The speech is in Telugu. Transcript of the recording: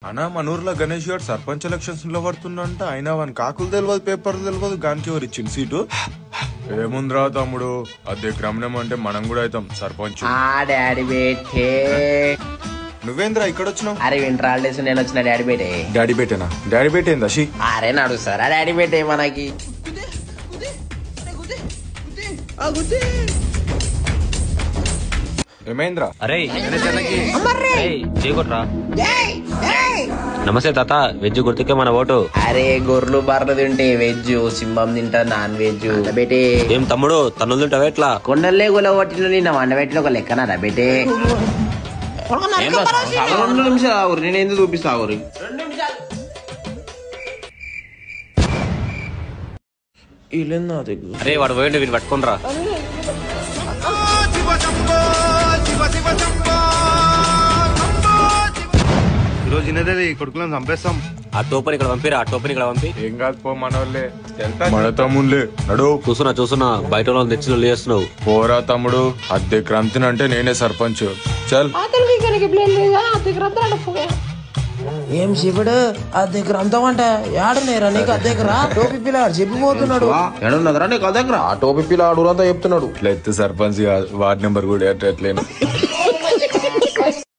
అనా మన ఊర్లో గణేష్ గారు సర్పంచ్ ఎలక్షన్స్ లో పడుతుందంట. అయినా వన్ కాకులు తెలియదు, పేపర్ తెలియదు, గానికి ఎవరు ఇచ్చింది సీటు? ఏముందిరా తమ్ముడు, అదే గ్రామం అంటే మనం కూడా అవుతాం సర్పంచ్. డాడీ బేటే నువ్వేంద్రా ఇక్కడ వచ్చినావు? అరే వింటర్ హాలిడేస్ నేను వచ్చిన డాడీ బేటే. డాడీ బేటేనా? డాడీ బేట ఏందా? అరే నడుస్తారా డాడీ బేటే మనకి? ఏమైంద్రా? అరే చేయకొట్రా. నమస్తే తాత, వెజ్ గుర్తుకే మన ఓటు. అరే గొర్రెలు బర్రెలు తింటే వెజ్, సింహం తింటా నాన్ వెజ్. బేటే ఏం తమ్ముడు తన్నులు తింటావా ఎట్లా? కొండలే గుల కొట్టిన నిన్న వండబెట్టిన ఒక లెక్కనా బేటే? 2 నిమిషాలు నేను ఎందుకు చూపిస్తా? 2 నిమిషాలు అరే వాడు పోయిండు, వీళ్ళు పట్టుకోనరా. ఈరోజు ఇన్నదే కొడుకులను చంపేస్తాం. ఆ టోపని ఇక్కడ పంపిరా, ఆ టోపని ఇక్కడ పంపి. ఏం కాదు పో, మనోళ్ళే మన తమ్ముళ్ళే. నడు. చూస్తున్నా బయట వాళ్ళని తెచ్చి చేస్తున్నావు. పోరా తమ్ముడు, అద్దె క్రాంతిని అంటే నేనే సర్పంచ్. చల్. ఏం శివుడు అద్దె గ్రంథం అంటే ఏడనేరా నీకు? అద్దెకరా టోపీ పిల్లాడు చెప్పిపోతున్నాడు. ఏడున్నదరా నీకు దగ్గర? ఆ టోపీ పిల్లాడు అంతా చెప్తున్నాడు. ఇట్లా ఎత్తు సర్పంచ్ వార్డ్ నెంబర్ కూడా ఎట్లేను.